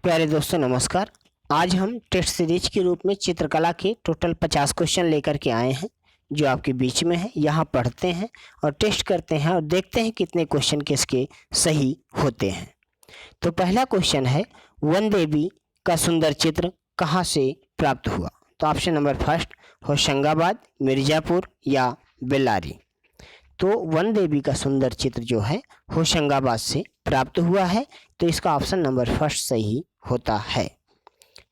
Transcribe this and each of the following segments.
प्यारे दोस्तों नमस्कार। आज हम टेस्ट सीरीज के रूप में चित्रकला के टोटल 50 क्वेश्चन लेकर के आए हैं जो आपके बीच में है। यहाँ पढ़ते हैं और टेस्ट करते हैं और देखते हैं कितने क्वेश्चन किसके सही होते हैं। तो पहला क्वेश्चन है, वन देवी का सुंदर चित्र कहाँ से प्राप्त हुआ? तो option number first, Hoshangabad, Mirzapur या बेल्लारी। तो वन देवी का सुंदर चित्र जो है होशंगाबाद से प्राप्त हुआ है, तो इसका ऑप्शन नंबर फर्स्ट सही होता है।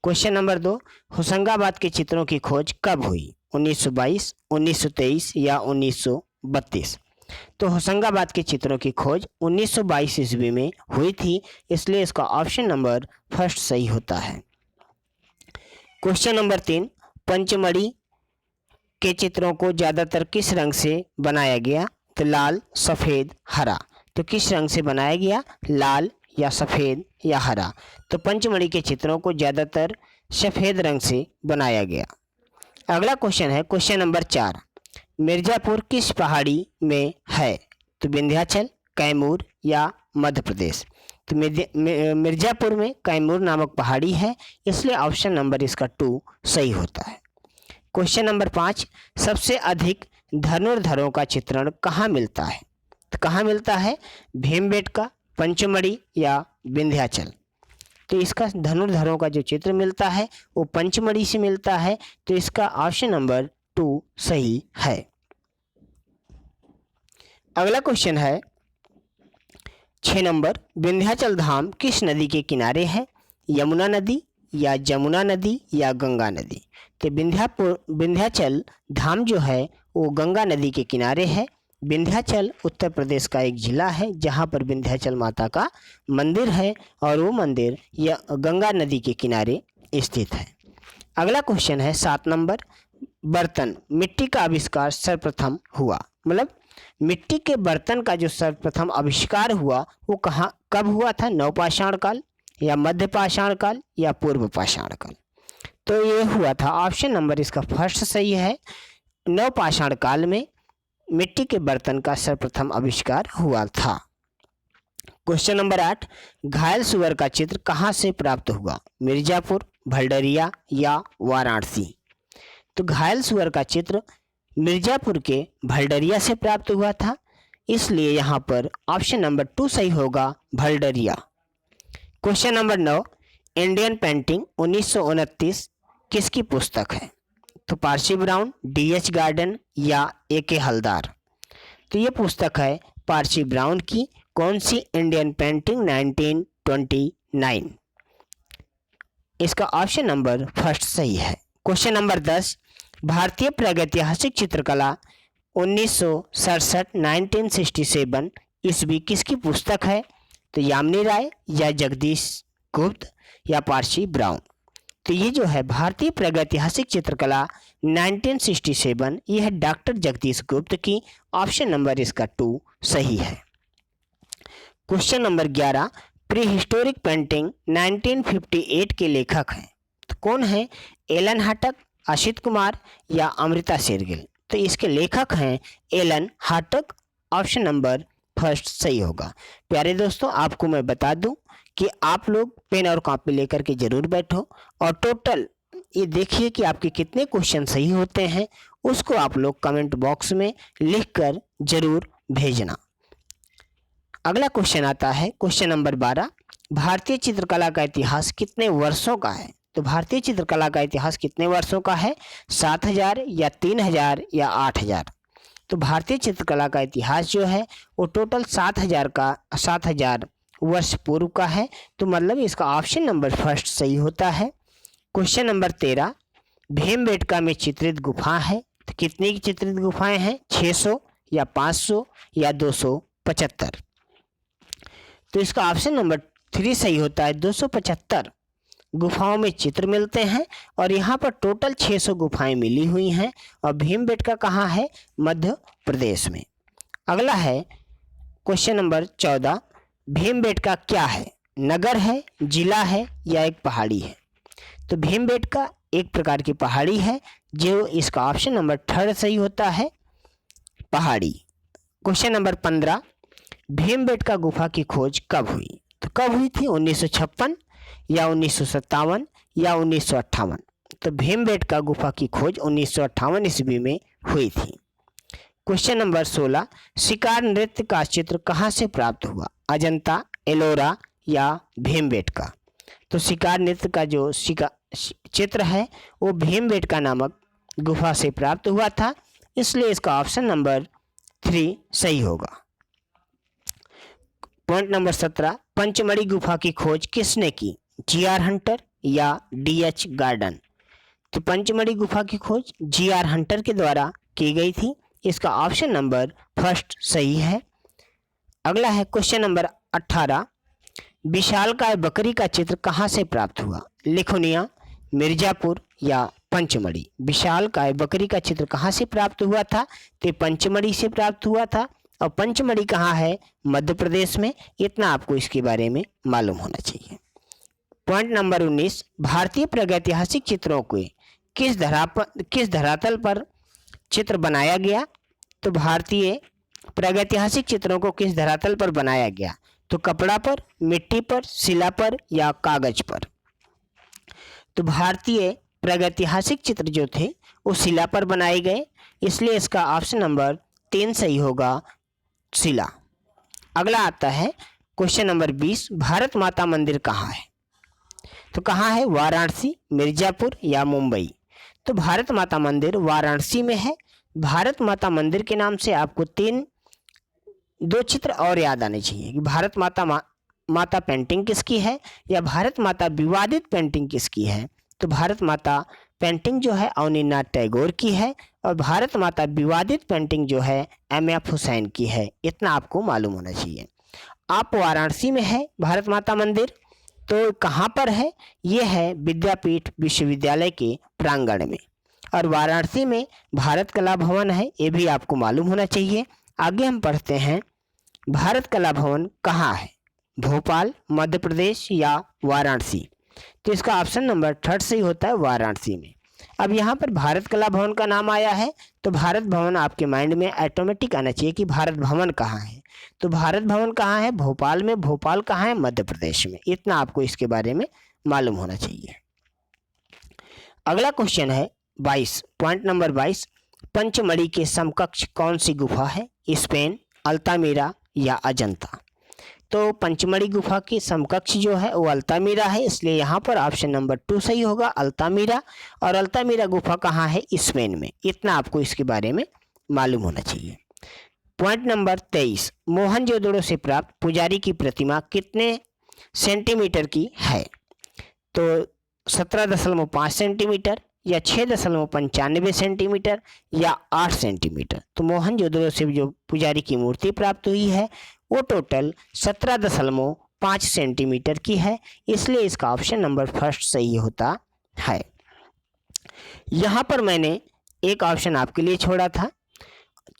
क्वेश्चन नंबर 2, होशंगाबाद के चित्रों की खोज कब हुई? 1922, 1923 या 1932। तो होशंगाबाद के चित्रों की खोज 1922 ईस्वी में हुई थी, इसलिए इसका ऑप्शन नंबर फर्स्ट सही होता है। क्वेश्चन नंबर 3, पंचमढ़ी के चित्रों को ज़्यादातर किस रंग से बनाया गया? तो लाल, सफ़ेद, हरा। तो किस रंग से बनाया गया? लाल या सफ़ेद या हरा। तो पंचमढ़ी के चित्रों को ज़्यादातर सफ़ेद रंग से बनाया गया। अगला क्वेश्चन है क्वेश्चन नंबर 4, मिर्ज़ापुर किस पहाड़ी में है? तो विंध्याचल, कैमूर या मध्य प्रदेश। तो मिर्ज़ापुर में कैमूर नामक पहाड़ी है, इसलिए ऑप्शन नंबर इसका 2 सही होता है। क्वेश्चन नंबर 5, सबसे अधिक धनुर्धरों का चित्रण कहाँ मिलता है? तो कहाँ मिलता है? भीमबेटका, पंचमढ़ी या विंध्याचल। तो इसका धनुर्धरों का जो चित्र मिलता है वो पंचमढ़ी से मिलता है, तो इसका ऑप्शन नंबर 2 सही है। अगला क्वेश्चन है 6 नंबर, विंध्याचल धाम किस नदी के किनारे है? यमुना नदी या जमुना नदी या गंगा नदी। तो विंध्याचल धाम जो है वो गंगा नदी के किनारे है। विंध्याचल उत्तर प्रदेश का एक जिला है जहाँ पर विंध्याचल माता का मंदिर है और वो मंदिर या गंगा नदी के किनारे स्थित है। अगला क्वेश्चन है 7 नंबर, बर्तन मिट्टी का आविष्कार सर्वप्रथम हुआ? मतलब मिट्टी के बर्तन का जो सर्वप्रथम आविष्कार हुआ वो कब हुआ था? नवपाषाण काल या मध्य पाषाण काल या पूर्व पाषाण काल। तो ये हुआ था, ऑप्शन नंबर इसका फर्स्ट सही है। नवपाषाण काल में मिट्टी के बर्तन का सर्वप्रथम आविष्कार हुआ था। क्वेश्चन नंबर 8, घायल सुअर का चित्र कहाँ से प्राप्त हुआ? मिर्ज़ापुर, भलडरिया या वाराणसी। तो घायल सुअर का चित्र मिर्ज़ापुर के भलडरिया से प्राप्त हुआ था, इसलिए यहाँ पर ऑप्शन नंबर 2 सही होगा, Bhaldariya. Question number 9, Indian painting 1929 किसकी पुस्तक है? तो पारसी ब्राउन, डी.एच. गार्डन या ए.के. हलदार। तो ये पुस्तक है पारसी ब्राउन की। कौन सी? Indian painting 1929। इसका ऑप्शन नंबर फर्स्ट सही है। क्वेश्चन नंबर 10, भारतीय प्रागैतिहासिक चित्रकला 1967 1967 ईस्वी किसकी पुस्तक है? तो यामिनी राय या जगदीश गुप्त या पारसी ब्राउन। तो ये जो है भारतीय प्रागैतिहासिक चित्रकला 1967, यह है डॉक्टर जगदीश गुप्त की। ऑप्शन नंबर इसका 2 सही है। Question number 11, pre historic painting 1958 के लेखक हैं? तो कौन है? एलन हाटक, असित कुमार या अमृता शेरगिल। तो इसके लेखक हैं एलन हाटक। ऑप्शन नंबर फर्स्ट सही होगा। प्यारे दोस्तों, आपको मैं बता दूं कि आप लोग पेन और कॉपी लेकर के जरूर बैठो और टोटल ये देखिए कि आपके कितने क्वेश्चन सही होते हैं, उसको आप लोग कमेंट बॉक्स में लिखकर जरूर भेजना। अगला क्वेश्चन आता है क्वेश्चन नंबर 12, भारतीय चित्रकला का इतिहास कितने वर्षों का है? तो भारतीय चित्रकला का इतिहास कितने वर्षों का है? 7000 या 3000 या 8000। तो भारतीय चित्रकला का इतिहास जो है वो टोटल 7000 वर्ष पूर्व का है। तो मतलब इसका ऑप्शन नंबर फर्स्ट सही होता है। क्वेश्चन नंबर 13, भीमबेटका में चित्रित गुफा है? तो कितनी की चित्रित गुफाएं हैं? 600 या 500 या 275। तो इसका ऑप्शन नंबर 3 सही होता है। 275 गुफाओं में चित्र मिलते हैं और यहाँ पर टोटल 600 गुफाएं मिली हुई हैं और भीमबेटका कहाँ है? मध्य प्रदेश में। अगला है क्वेश्चन नंबर 14, भीमबेटका क्या है? नगर है, जिला है या एक पहाड़ी है? तो भीमबेटका एक प्रकार की पहाड़ी है, जो इसका ऑप्शन नंबर 3 सही होता है, पहाड़ी। क्वेश्चन नंबर 15, भीमबेटका गुफा की खोज कब हुई? तो कब हुई थी? 1956, या 1957 या 1958? तो भीमबेटका गुफा की खोज 1958 ईस्वी में हुई थी। क्वेश्चन नंबर 16, शिकार नृत्य का चित्र कहाँ से प्राप्त हुआ? अजंता, एलोरा या भीमबेटका? तो शिकार नृत्य का जो चित्र है वो भीमबेटका नामक गुफा से प्राप्त हुआ था, इसलिए इसका ऑप्शन नंबर 3 सही होगा। पॉइंट नंबर 17, पंचमढ़ी गुफा की खोज किसने की? जी.आर. हंटर या डी.एच. गार्डन? तो पंचमढ़ी गुफा की खोज जी.आर. हंटर के द्वारा की गई थी, इसका ऑप्शन नंबर फर्स्ट सही है। अगला है क्वेश्चन नंबर 18, विशालकाय बकरी का चित्र कहाँ से प्राप्त हुआ? लिखुनिया, मिर्जापुर या पंचमढ़ी? विशालकाय बकरी का चित्र कहाँ से प्राप्त हुआ था? तो पंचमढ़ी से प्राप्त हुआ था, और पंचमढ़ी कहाँ है? मध्य प्रदेश में। इतना आपको इसके बारे में मालूम होना चाहिए। पॉइंट नंबर 19, भारतीय प्रागैतिहासिक चित्रों को किस धरातल पर चित्र बनाया गया? तो भारतीय प्रागैतिहासिक चित्रों को किस धरातल पर बनाया गया? तो कपड़ा पर, मिट्टी पर, शिला पर या कागज पर? तो भारतीय प्रागैतिहासिक चित्र जो थे वो शिला पर बनाए गए, इसलिए इसका ऑप्शन नंबर 3 सही होगा, शिला। अगला आता है क्वेश्चन नंबर 20, भारत माता मंदिर कहाँ है? तो कहाँ है? वाराणसी, मिर्जापुर या मुंबई? तो भारत माता मंदिर वाराणसी में है। भारत माता मंदिर के नाम से आपको 2 चित्र और याद आने चाहिए कि भारत माता पेंटिंग किसकी है या भारत माता विवादित पेंटिंग किसकी है। तो भारत माता पेंटिंग जो है अवनीनाथ टैगोर की है, और भारत माता विवादित पेंटिंग जो है एम.एफ. हुसैन की है। इतना आपको मालूम होना चाहिए। आप वाराणसी में है भारत माता मंदिर, तो कहाँ पर है? ये है विद्यापीठ विश्वविद्यालय के प्रांगण में, और वाराणसी में भारत कला भवन है, ये भी आपको मालूम होना चाहिए। आगे हम पढ़ते हैं, भारत कला भवन कहाँ है? भोपाल, मध्य प्रदेश या वाराणसी? तो इसका ऑप्शन नंबर 3 सही होता है, वाराणसी में। अब यहाँ पर भारत कला भवन का नाम आया है, तो भारत भवन आपके माइंड में ऑटोमेटिक आना चाहिए कि भारत भवन कहाँ है। तो भारत भवन कहाँ है? भोपाल में। भोपाल कहाँ है? मध्य प्रदेश में। इतना आपको इसके बारे में मालूम होना चाहिए। अगला क्वेश्चन है 22, पॉइंट नंबर 22, पंचमढ़ी के समकक्ष कौन सी गुफा है? स्पेन, अल्तामीरा या अजंता? तो पंचमढ़ी गुफा की समकक्ष जो है वो अल्तामीरा है, इसलिए यहाँ पर ऑप्शन नंबर 2 सही होगा, अल्तामीरा। और अल्तामीरा गुफा कहाँ है? स्पेन में। इतना आपको इसके बारे में मालूम होना चाहिए। पॉइंट नंबर 23, मोहनजोदड़ो से प्राप्त पुजारी की प्रतिमा कितने सेंटीमीटर की है? तो 17.5 सेंटीमीटर या 6.95 सेंटीमीटर या 8 सेंटीमीटर? तो मोहनजोदड़ो से जो पुजारी की मूर्ति प्राप्त हुई है वो टोटल 17.5 सेंटीमीटर की है, इसलिए इसका ऑप्शन नंबर फर्स्ट सही होता है। यहाँ पर मैंने एक ऑप्शन आपके लिए छोड़ा था,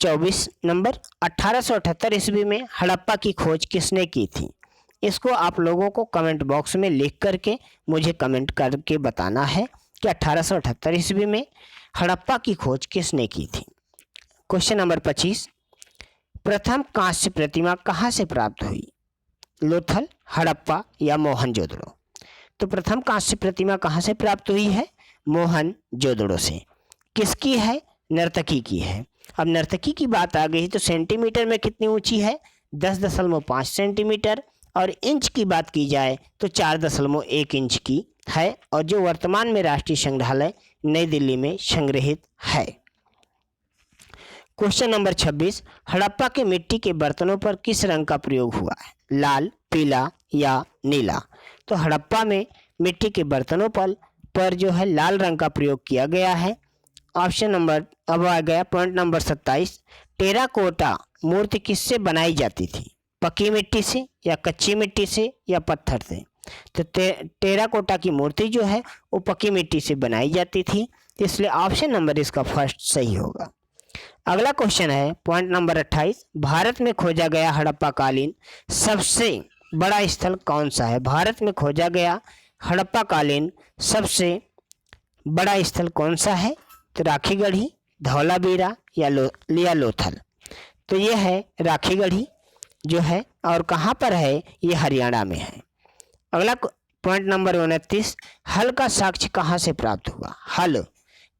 24 नंबर, 1878 ईस्वी में हड़प्पा की खोज किसने की थी? इसको आप लोगों को कमेंट बॉक्स में लिख करके मुझे कमेंट करके बताना है कि 1878 ईस्वी में हड़प्पा की खोज किसने की थी। क्वेश्चन नंबर 25, प्रथम कांस्य प्रतिमा कहाँ से प्राप्त हुई? लोथल, हड़प्पा या मोहनजोदड़ो? तो प्रथम कांस्य प्रतिमा कहाँ से प्राप्त हुई है? मोहनजोदड़ो से। किसकी है? नर्तकी की है। अब नर्तकी की बात आ गई तो सेंटीमीटर में कितनी ऊंची है? 10.5 सेंटीमीटर, और इंच की बात की जाए तो 4.1 इंच की है, और जो वर्तमान में राष्ट्रीय संग्रहालय नई दिल्ली में संग्रहित है। क्वेश्चन नंबर 26, हड़प्पा के मिट्टी के बर्तनों पर किस रंग का प्रयोग हुआ है? लाल, पीला या नीला? तो हड़प्पा में मिट्टी के बर्तनों पर जो है लाल रंग का प्रयोग किया गया है। ऑप्शन नंबर अब आ गया पॉइंट नंबर 27, टेराकोटा मूर्ति किससे बनाई जाती थी? पक्की मिट्टी से या कच्ची मिट्टी से या पत्थर से? तो टेराकोटा की मूर्ति जो है वो पक्की मिट्टी से बनाई जाती थी, इसलिए ऑप्शन नंबर इसका फर्स्ट सही होगा। अगला क्वेश्चन है पॉइंट नंबर 28, भारत में खोजा गया हड़प्पा कालीन सबसे बड़ा स्थल कौन सा है? भारत में खोजा गया हड़प्पा कालीन सबसे बड़ा स्थल कौन सा है? तो राखीगढ़ी, धौलावीरा या लोथल? तो ये है राखीगढ़ी जो है, और कहाँ पर है? ये हरियाणा में है। अगला पॉइंट नंबर 29, हल का साक्ष्य कहाँ से प्राप्त हुआ? हल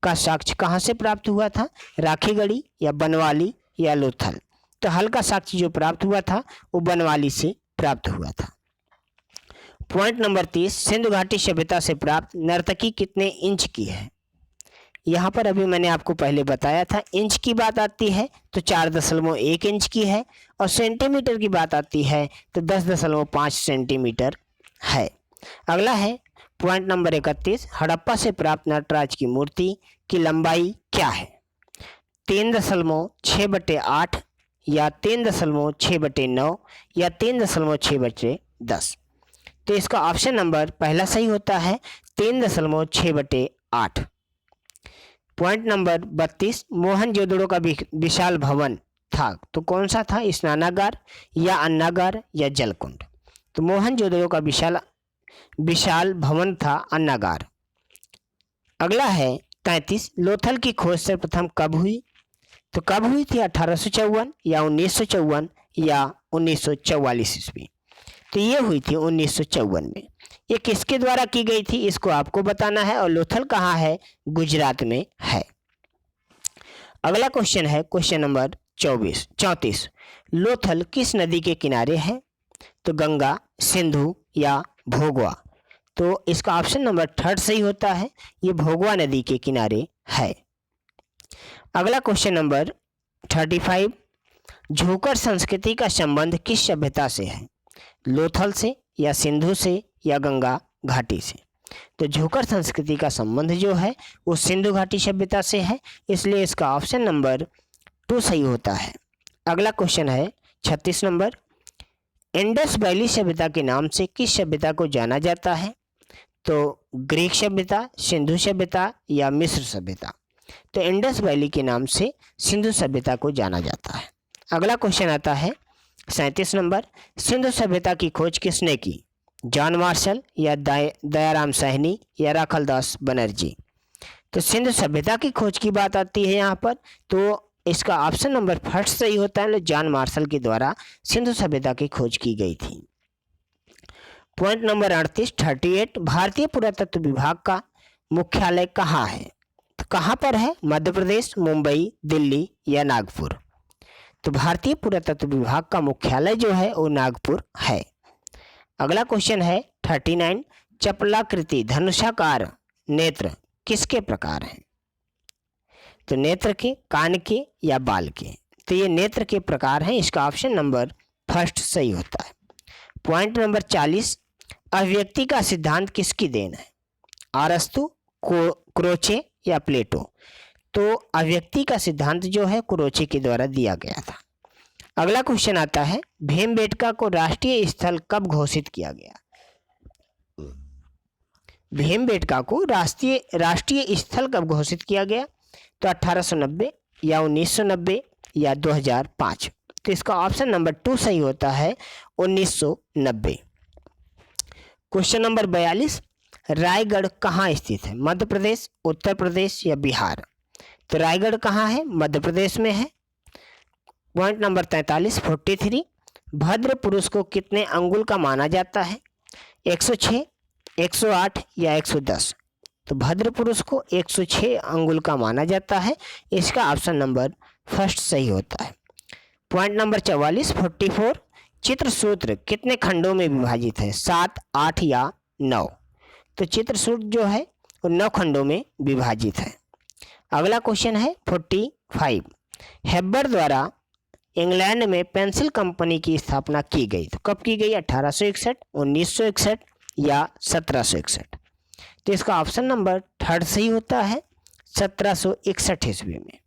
का साक्ष्य कहाँ से प्राप्त हुआ था? राखीगढ़ी या बनवाली या लोथल? तो हल का साक्ष्य जो प्राप्त हुआ था वो बनवाली से प्राप्त हुआ था। पॉइंट नंबर 30, सिंधु घाटी सभ्यता से प्राप्त नर्तकी कितने इंच की है? यहाँ पर अभी मैंने आपको पहले बताया था, इंच की बात आती है तो 4.1 इंच की है, और सेंटीमीटर की बात आती है तो 10.5 सेंटीमीटर है। अगला है पॉइंट नंबर 31, हड़प्पा से प्राप्त नटराज की मूर्ति की लंबाई क्या है? 3.6/8 या 3.6/9 या 3.6/10? तो इसका ऑप्शन नंबर पहला सही होता है 3.6/8। पॉइंट नंबर 32, मोहनजोदड़ो का विशाल भवन था तो कौन सा था? स्नानागार या अन्नागार या जलकुंड? तो मोहनजोदड़ो का विशाल भवन था अन्नागार। अगला है 33, लोथल की खोज सर्वप्रथम कब हुई? तो कब हुई थी? 1854 या 1954 या 1944 ईस्वी? तो ये हुई थी 1954 में। ये किसके द्वारा की गई थी इसको आपको बताना है, और लोथल कहाँ है? गुजरात में है। अगला क्वेश्चन है क्वेश्चन नंबर 34, लोथल किस नदी के किनारे है? तो गंगा, सिंधु या भोगवा? तो इसका ऑप्शन नंबर 3 सही होता है, ये भोगवा नदी के किनारे है। अगला क्वेश्चन नंबर 35, झोंकर संस्कृति का संबंध किस सभ्यता से है? लोथल से या सिंधु से या गंगा घाटी से? तो झोंकर संस्कृति का संबंध जो है वो सिंधु घाटी सभ्यता से है, इसलिए इसका ऑप्शन नंबर 2 सही होता है। अगला क्वेश्चन है 36 नंबर, इंडस वैली सभ्यता के नाम से किस सभ्यता को जाना जाता है? तो ग्रीक सभ्यता, सिंधु सभ्यता या मिस्र सभ्यता? तो इंडस वैली के नाम से सिंधु सभ्यता को जाना जाता है। अगला क्वेश्चन आता है 37 नंबर, सिंधु सभ्यता की खोज किसने की? जॉन मार्शल या दयाराम साहनी या राखलदास बनर्जी? तो सिंधु सभ्यता की खोज की बात आती है यहाँ पर, तो इसका ऑप्शन नंबर 1 सही होता है, जॉन मार्शल के द्वारा सिंधु सभ्यता की खोज की गई थी। पॉइंट नंबर 38, भारतीय पुरातत्व विभाग का मुख्यालय कहाँ है? तो कहाँ पर है? मध्य प्रदेश, मुंबई, दिल्ली या नागपुर? तो भारतीय पुरातत्व विभाग का मुख्यालय जो है वो नागपुर है। अगला क्वेश्चन है 39, चपलाकृति धनुषाकार नेत्र किसके प्रकार हैं? तो नेत्र के, कान के या बाल के? तो ये नेत्र के प्रकार हैं, इसका ऑप्शन नंबर 1 सही होता है। पॉइंट नंबर 40, अभिव्यक्ति का सिद्धांत किसकी देन है? अरस्तु, क्रोचे या प्लेटो? तो अभिव्यक्ति का सिद्धांत जो है क्रोचे के द्वारा दिया गया था। अगला क्वेश्चन आता है, भीमबेटका को राष्ट्रीय स्थल कब घोषित किया गया? भीमबेटका को राष्ट्रीय स्थल कब घोषित किया गया? तो 1890 या 1990 या 2005? तो इसका ऑप्शन नंबर 2 सही होता है, 1990। क्वेश्चन नंबर 42, रायगढ़ कहाँ स्थित है? मध्य प्रदेश, उत्तर प्रदेश या बिहार? तो रायगढ़ कहाँ है? मध्य प्रदेश में है। पॉइंट नंबर 43, भद्र पुरुष को कितने अंगुल का माना जाता है? 106, 108 या 110? तो भद्र पुरुष को 106 अंगुल का माना जाता है, इसका ऑप्शन नंबर 1 सही होता है। पॉइंट नंबर 44, चित्रसूत्र कितने खंडों में विभाजित है? 7, 8 या 9? तो चित्रसूत्र जो है वो 9 खंडों में विभाजित है। अगला क्वेश्चन है 45, हेबर द्वारा इंग्लैंड में पेंसिल कंपनी की स्थापना की गई तो कब की गई? 1861, 1961 या 1761? तो इसका ऑप्शन नंबर 3 सही होता है, 1761 ईस्वी में।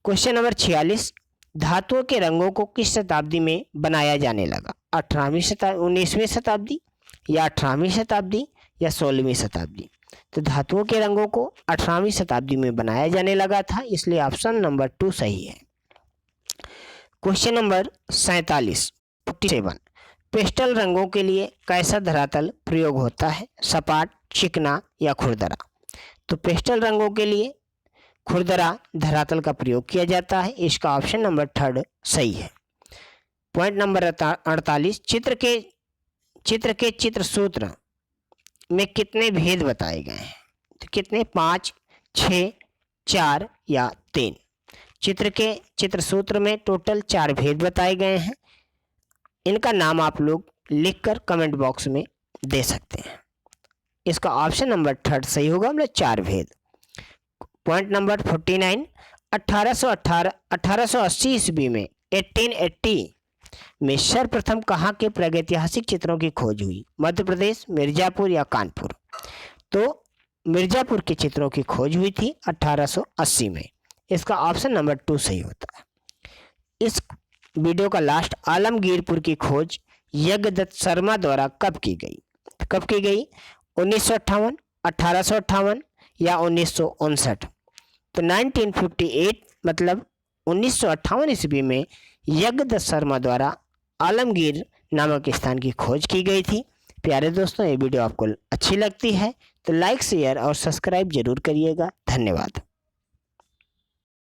क्वेश्चन नंबर 46, धातुओं के रंगों को किस शताब्दी में बनाया जाने लगा? 18वीं शताब्दी, 19वीं शताब्दी या 18वीं शताब्दी या 16वीं शताब्दी? तो धातुओं के रंगों को 18वीं शताब्दी में बनाया जाने लगा था, इसलिए ऑप्शन नंबर 2 सही है। क्वेश्चन नंबर 47, पेस्टल रंगों के लिए कैसा धरातल प्रयोग होता है? सपाट, चिकना या खुरदरा? तो पेस्टल रंगों के लिए खुरदरा धरातल का प्रयोग किया जाता है, इसका ऑप्शन नंबर 3 सही है। पॉइंट नंबर 48, चित्र के चित्रसूत्र में कितने भेद बताए गए हैं? तो कितने? 5, 6, 4 या 3। चित्र सूत्र में टोटल 4 भेद बताए गए हैं। इनका नाम आप लोग लिखकर कमेंट बॉक्स में दे सकते हैं। इसका ऑप्शन नंबर 3 सही होगा, मतलब 4 भेद। पॉइंट नंबर 49, 1880 ईस्वी में 1880 में सर्वप्रथम कहाँ के प्रागैतिहासिक चित्रों की खोज हुई? मध्य प्रदेश, मिर्जापुर या कानपुर? तो मिर्जापुर के चित्रों की खोज हुई थी 1880 में। इसका ऑप्शन नंबर 2 सही होता है। इस वीडियो का लास्ट, आलमगीरपुर की खोज यज्ञदत्त शर्मा द्वारा कब की गई? 1958, 1858 या 1959? तो 1958 मतलब 1958 ईस्वी में यज्ञदत्त शर्मा द्वारा आलमगीर नामक स्थान की खोज की गई थी। प्यारे दोस्तों, ये वीडियो आपको अच्छी लगती है तो लाइक, शेयर और सब्सक्राइब जरूर करिएगा। धन्यवाद।